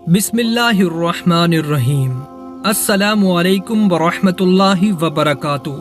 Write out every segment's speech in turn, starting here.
बिस्मिल्लाहिर्रहमानिर्रहीम। अस्सलामु अलैकुम वरहमतुल्लाहि वबरकातुहू।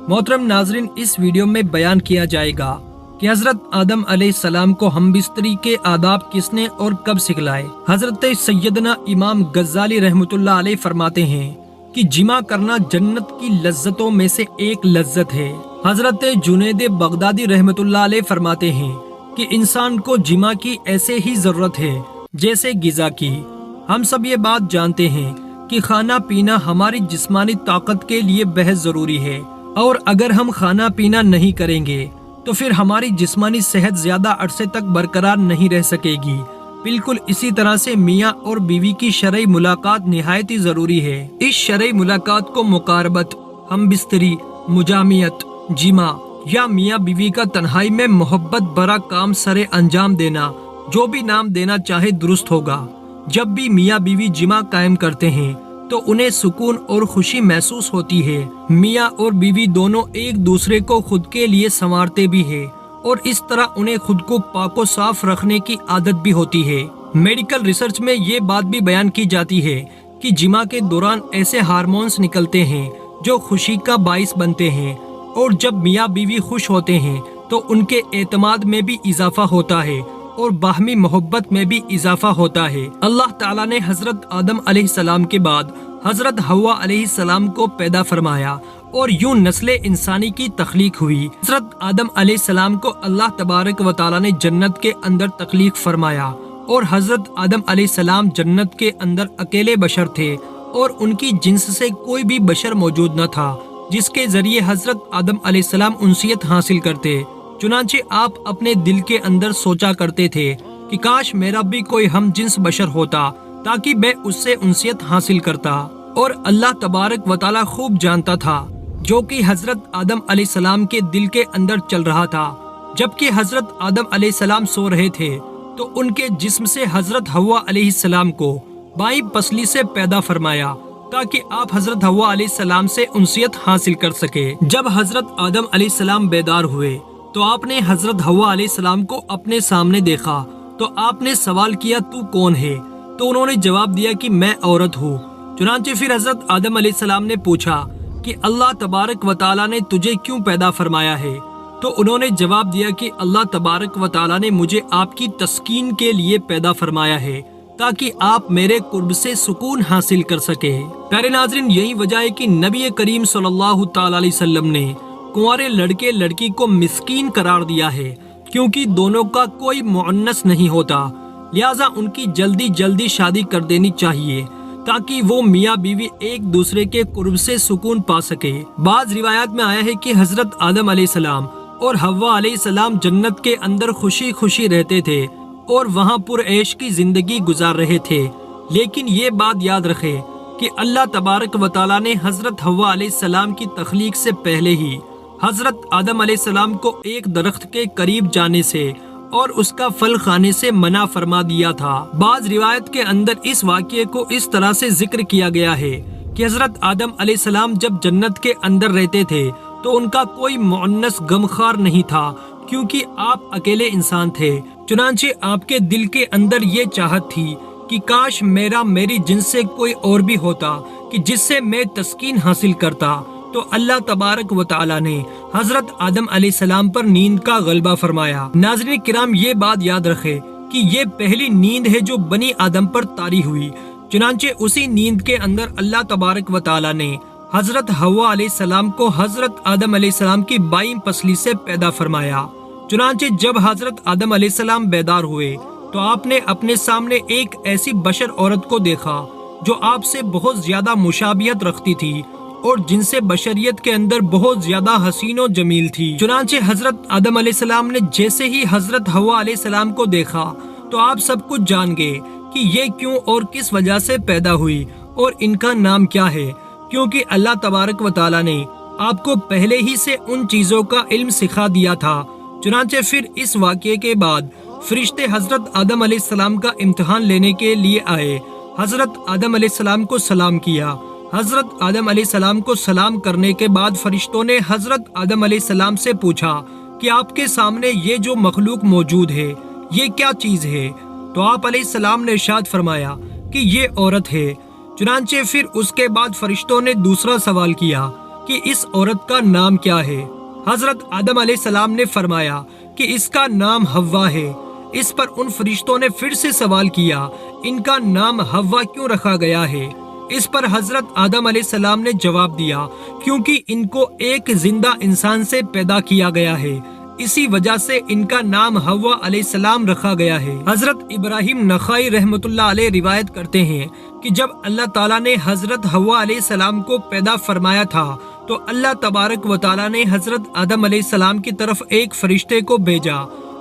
मोहतरम नाज़रीन, इस वीडियो में बयान किया जाएगा कि हज़रत आदम अलैहिस्सलाम को हमबिस्तरी के आदाब किसने और कब सिखलाए। हज़रत सैयदना इमाम गज़्ज़ाली रहमतुल्लाह अलैह फरमाते हैं कि जिमा करना जन्नत की लज्जतों में से एक लज्जत है। हज़रत जुनैद बगदादी रहमतुल्लाह अलैह फरमाते हैं कि इंसान को जिमा की ऐसे ही ज़रूरत है जैसे गिज़ा की। हम सब ये बात जानते हैं कि खाना पीना हमारी जिस्मानी ताकत के लिए बेहद ज़रूरी है, और अगर हम खाना पीना नहीं करेंगे तो फिर हमारी जिस्मानी सेहत ज़्यादा अरसे तक बरकरार नहीं रह सकेगी। बिल्कुल इसी तरह से मियाँ और बीवी की शरई मुलाकात निहायत ही ज़रूरी है। इस शरई मुलाकात को मुकारबत, हमबिस्तरी, मुजामियत, जिमा या मियाँ बीवी का तन्हाई में मोहब्बत भरा काम सरे अंजाम देना, जो भी नाम देना चाहे दुरुस्त होगा। जब भी मियाँ बीवी जिमा कायम करते हैं तो उन्हें सुकून और खुशी महसूस होती है। मियाँ और बीवी दोनों एक दूसरे को खुद के लिए संवारते भी हैं, और इस तरह उन्हें खुद को पाको साफ रखने की आदत भी होती है। मेडिकल रिसर्च में ये बात भी बयान की जाती है कि जिमा के दौरान ऐसे हार्मोन्स निकलते हैं जो खुशी का बाइस बनते हैं, और जब मियाँ बीवी खुश होते हैं तो उनके एतमाद में भी इजाफा होता है और बाहमी मोहब्बत में भी इजाफा होता है। अल्लाह ताला ने हजरत आदम अलैहिस्सलाम के बाद हजरत हव्वा अलैहिस्सलाम को पैदा फरमाया, और यूं नस्ल इंसानी की तख्लीक हुई। हजरत आदम अलैहिस्सलाम को अल्लाह तबारक व तआला ने जन्नत के अंदर तख्लीक फरमाया, और हजरत आदम अलैहिस्सलाम जन्नत के अंदर अकेले बशर थे, और उनकी जिन्स से कोई भी बशर मौजूद न था जिसके जरिए हजरत आदम अलैहिस्सलाम उनसियत हासिल करते। चुनांचे आप अपने दिल के अंदर सोचा करते थे कि काश मेरा भी कोई हम जिन्स बशर होता ताकि मैं उससे उनसियत हासिल करता। और अल्लाह तबारक व तआला खूब जानता था जो कि हजरत आदम अलैहिस्सलाम के दिल के अंदर चल रहा था। जबकि हजरत आदम अलैहिस्सलाम सो रहे थे तो उनके जिस्म से हजरत हव्वा अलैहिस्सलाम को बाईं पसली से पैदा फरमाया ताकि आप हजरत हव्वा अलैहिस्सलाम से उनसियत हासिल कर सके। जब हजरत आदम अलैहिस्सलाम बेदार हुए तो आपने हजरत हव्वा अलैहिस्सलाम को अपने सामने देखा, तो आपने सवाल किया तू कौन है? तो उन्होंने जवाब दिया कि मैं औरत हूँ। चुनांचे फिर हजरत आदम अलैहिस्सलाम ने पूछा कि अल्लाह तबारक व तआला ने तुझे क्यों पैदा फरमाया है? तो उन्होंने जवाब दिया कि अल्लाह तबारक व तआला ने मुझे आपकी तस्कीन के लिए पैदा फरमाया है ताकि आप मेरे कुर्ब से सुकून हासिल कर सके। प्यारे नाज़रीन, यही वजह है कि नबी करीम सल्लल्लाहु तआला अलैहि वसल्लम ने कुंवारे लड़के लड़की को मिस्कीन करार दिया है, क्योंकि दोनों का कोई मुअन्नस नहीं होता। लिहाजा उनकी जल्दी जल्दी शादी कर देनी चाहिए ताकि वो मियाँ बीवी एक दूसरे के कुर्ब से सुकून पा सके। बाज रिवायात में आया है कि हजरत आदम अलैहिस्सलाम और हव्वा अलैहिस्सलाम जन्नत के अंदर खुशी खुशी रहते थे और वहाँ पुरऐश की जिंदगी गुजार रहे थे। लेकिन ये बात याद रखे कि अल्लाह तबारक व तआला ने हजरत हव्वा अलैहिस्सलाम की तख्लीक से पहले ही हजरत आदम अलैहिस्सलाम को एक दरख्त के करीब जाने से और उसका फल खाने से मना फरमा दिया था। बाज रिवायत के अंदर इस वाक़ये को इस तरह से जिक्र किया गया है कि हजरत आदम अलैहिस्सलाम जब जन्नत के अंदर रहते थे तो उनका कोई मुअन्नस गमखार नहीं था, क्योंकि आप अकेले इंसान थे। चुनांचे आपके दिल के अंदर ये चाहत थी कि काश मेरी जिन्स से कोई और भी होता कि जिससे मैं तस्कीन हासिल करता। तो अल्लाह तबारक व तआला ने हजरत आदम अलैहिस्सलाम पर नींद का गलबा फरमाया। नाज़रीन किराम, ये बात याद रखे कि ये पहली नींद है जो बनी आदम पर तारी हुई। चुनांचे उसी नींद के अंदर अल्लाह तबारक व तआला ने हजरत हव्वा अलैहिस्सलाम को हजरत आदम अलैहिस्सलाम की बाईं पसली से पैदा फरमाया। चुनांचे जब हजरत आदम अलैहिस्सलाम बेदार हुए तो आपने अपने सामने एक ऐसी बशर औरत को देखा जो आपसे बहुत ज्यादा मुशाबियत रखती थी और जिनसे बशरियत के अंदर बहुत ज्यादा हसीन और जमील थी। चुनांचे हजरत आदम अलैहिस्सलाम ने जैसे ही हजरत हव्वा अलैहिस्सलाम को देखा तो आप सब कुछ जान गए कि ये क्यों और किस वजह से पैदा हुई और इनका नाम क्या है, क्योंकि अल्लाह तबारक व तआला ने आपको पहले ही से उन चीजों का इल्म सिखा दिया था। चुनांचे फिर इस वाक़ये के बाद फरिश्ते हजरत आदम अलैहिस्सलाम का इम्तिहान लेने के लिए आए। हजरत आदम अलैहिस्सलाम को सलाम किया। हजरत आदम अलैहिस्सलाम को सलाम करने के बाद फरिश्तों ने हजरत आदम अलैहिस्सलाम से पूछा कि आपके सामने ये जो मखलूक मौजूद है ये क्या चीज है? तो आप अलैहिस्सलाम ने इरशाद फरमाया कि کہ یہ عورت ہے۔ چنانچہ پھر اس کے بعد فرشتوں نے دوسرا سوال کیا کہ اس عورت کا نام کیا ہے؟ حضرت آدم علیہ السلام نے فرمایا کہ اس کا نام حوا ہے۔ اس پر ان فرشتوں نے پھر سے سوال کیا، ان کا نام حوا کیوں رکھا گیا ہے؟ اس پر حضرت آدم علیہ السلام نے جواب دیا، کیونکہ ان کو ایک زندہ انسان سے پیدا کیا گیا ہے، اسی وجہ سے ان کا نام حوا علیہ السلام رکھا گیا ہے۔ حضرت ابراہیم نخائی رحمۃ اللہ علیہ روایت کرتے ہیں کہ جب اللہ تعالیٰ نے حضرت حوا علیہ السلام کو پیدا فرمایا تھا تو اللہ تبارک و تعالیٰ نے حضرت آدم علیہ السلام کی طرف ایک فرشتے کو بھیجا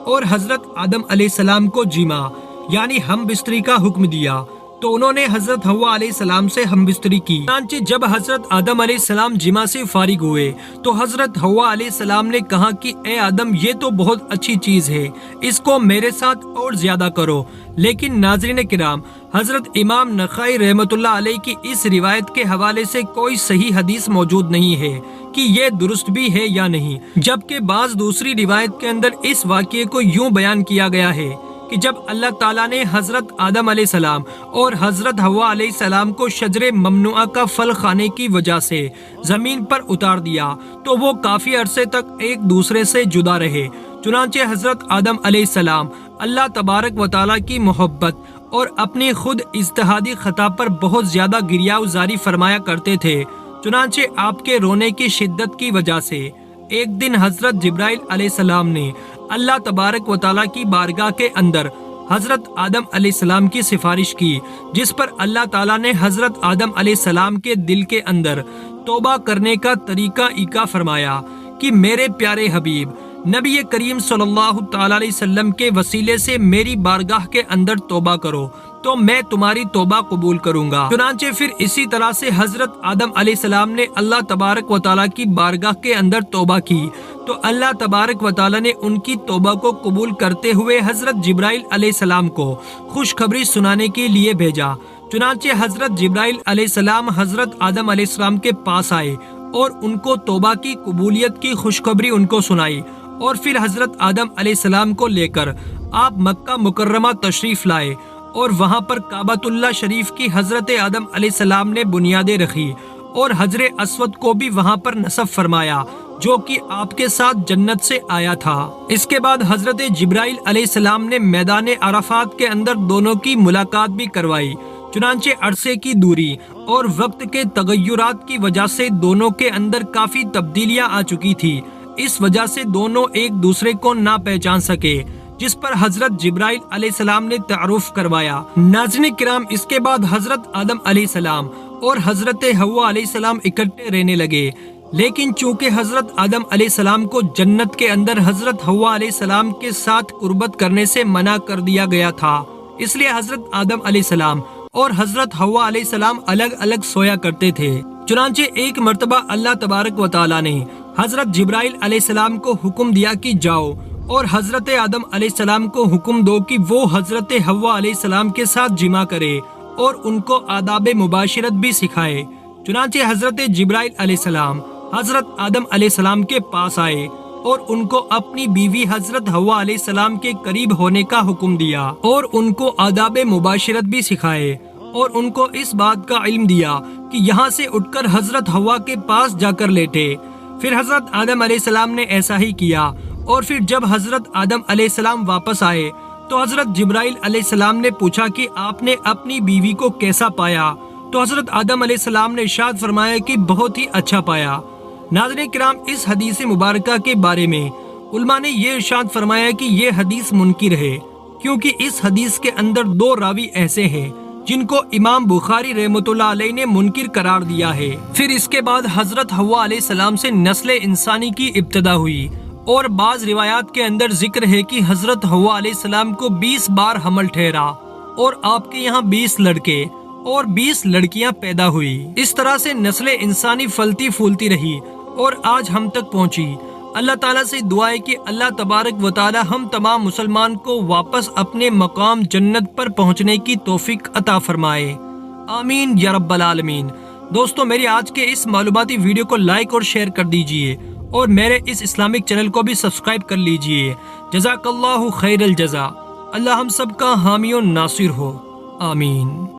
اور حضرت آدم علیہ السلام کو جیما یعنی ہم بستری کا حکم دیا، تو انہوں نے حضرت حوا علیہ السلام سے ہم بستری کی۔ چنانچہ جب حضرت آدم علیہ السلام جمع سے فارغ ہوئے تو حضرت حوا علیہ السلام نے کہا کہ اے آدم، یہ تو بہت اچھی چیز ہے، اس کو میرے ساتھ اور زیادہ کرو۔ لیکن ناظرین کرام، حضرت امام نخائی رحمۃ اللہ علیہ کی اس روایت کے حوالے سے کوئی صحیح حدیث موجود نہیں ہے کہ یہ درست بھی ہے یا نہیں، جبکہ بعض دوسری روایت کے اندر اس واقعے کو یوں بیان کیا گیا ہے کہ جب اللہ تعالیٰ نے حضرت آدم علیہ السلام اور حضرت حوا علیہ السلام کو شجر ممنوعہ کا پھل کھانے کی وجہ سے زمین پر اتار دیا تو وہ کافی عرصے تک ایک دوسرے سے جدا رہے۔ چنانچہ حضرت آدم علیہ السلام اللہ تبارک و تعالیٰ کی محبت اور اپنی خود اجتہادی خطا پر بہت زیادہ گریہ زاری فرمایا کرتے تھے۔ چنانچہ آپ کے رونے کی شدت کی وجہ سے ایک دن حضرت جبرائیل علیہ السلام نے اللہ تبارک و تعالیٰ کی بارگاہ کے اندر حضرت آدم علیہ السلام کی سفارش کی، جس پر اللہ تعالیٰ نے حضرت آدم علیہ السلام کے دل کے اندر توبہ کرنے کا طریقہ عیقا فرمایا کہ میرے پیارے حبیب نبی کریم صلی اللہ تعالیٰ علیہ وسلم کے وسیلے سے میری بارگاہ کے اندر توبہ کرو تو میں تمہاری توبہ قبول کروں گا۔ چنانچہ پھر اسی طرح سے حضرت آدم علیہ السلام نے اللہ تبارک و تعالیٰ کی بارگاہ کے اندر توبہ کی تو اللہ تبارک و تعالیٰ نے ان کی توبہ کو قبول کرتے ہوئے حضرت جبرائیل علیہ السلام کو خوشخبری سنانے کے لیے بھیجا۔ چنانچہ حضرت جبرائیل علیہ السلام حضرت آدم علیہ السلام کے پاس آئے اور ان کو توبہ کی قبولیت کی خوشخبری ان کو سنائی، اور پھر حضرت آدم علیہ السلام کو لے کر آپ مکہ مکرمہ تشریف لائے اور وہاں پر کعبۃ اللہ شریف کی حضرت آدم علیہ السلام نے بنیادیں رکھی اور حجر اسود کو بھی وہاں پر نصب فرمایا جو کہ آپ کے ساتھ جنت سے آیا تھا۔ اس کے بعد حضرت جبرائیل علیہ السلام نے میدان عرفات کے اندر دونوں کی ملاقات بھی کروائی۔ چنانچہ عرصے کی دوری اور وقت کے تغیرات کی وجہ سے دونوں کے اندر کافی تبدیلیاں آ چکی تھی، اس وجہ سے دونوں ایک دوسرے کو نہ پہچان سکے، جس پر حضرت جبرائیل علیہ السلام نے تعارف کروایا۔ ناظرین کرام، اس کے بعد حضرت آدم علیہ السلام اور حضرت حوا علیہ السلام اکٹھے رہنے لگے، لیکن چونکہ حضرت آدم علیہ السلام کو جنت کے اندر حضرت حوا علیہ السلام کے ساتھ قربت کرنے سے منع کر دیا گیا تھا، اس لیے حضرت آدم علیہ السلام اور حضرت حوا علیہ السلام الگ الگ سویا کرتے تھے۔ چنانچہ ایک مرتبہ اللہ تبارک و تعالیٰ نے حضرت جبرائیل علیہ السلام کو حکم دیا کہ جاؤ، اور حضرت آدم علیہ السلام کو حکم دو کہ وہ حضرت حوا علیہ السلام کے ساتھ جمع کرے اور ان کو آداب مباشرت بھی سکھائے۔ چنانچہ حضرت جبرائیل علیہ السلام حضرت آدم علیہ السلام کے پاس آئے اور ان کو اپنی بیوی حضرت حوا علیہ السلام کے قریب ہونے کا حکم دیا اور ان کو آداب مباشرت بھی سکھائے اور ان کو اس بات کا علم دیا کہ یہاں سے اٹھ کر حضرت حوا کے پاس جا کر لیٹے۔ پھر حضرت آدم علیہ السلام نے ایسا ہی کیا، اور پھر جب حضرت آدم علیہ السلام واپس آئے تو حضرت جبرائیل علیہ السلام نے پوچھا کہ آپ نے اپنی بیوی کو کیسا پایا؟ تو حضرت آدم علیہ السلام نے ارشاد فرمایا کہ بہت ہی اچھا پایا۔ ناظرین کرام، اس حدیث مبارکہ کے بارے میں علماء نے یہ ارشاد فرمایا کہ یہ حدیث منکر ہے، کیونکہ اس حدیث کے اندر دو راوی ایسے ہیں جن کو امام بخاری رحمۃ اللہ علیہ نے منکر قرار دیا ہے۔ پھر اس کے بعد حضرت حوا علیہ السلام سے نسل انسانی کی ابتدا ہوئی، اور بعض روایات کے اندر ذکر ہے کہ حضرت حوا علیہ السلام کو 20 بار حمل ٹھہرا اور آپ کے یہاں 20 لڑکے اور 20 لڑکیاں پیدا ہوئی۔ اس طرح سے نسل انسانی پھلتی پھولتی رہی اور آج ہم تک پہنچی۔ اللہ تعالیٰ سے دعا ہے کہ اللہ تبارک و تعالیٰ ہم تمام مسلمان کو واپس اپنے مقام جنت پر پہنچنے کی توفیق عطا فرمائے، آمین یا رب العالمین۔ دوستو، میری آج کے اس معلوماتی ویڈیو کو لائک اور شیئر کر دیجئے اور میرے اس اسلامک چینل کو بھی سبسکرائب کر لیجئے۔ جزاک اللہ خیر الجزا۔ اللہ ہم سب کا حامی و ناصر ہو، آمین۔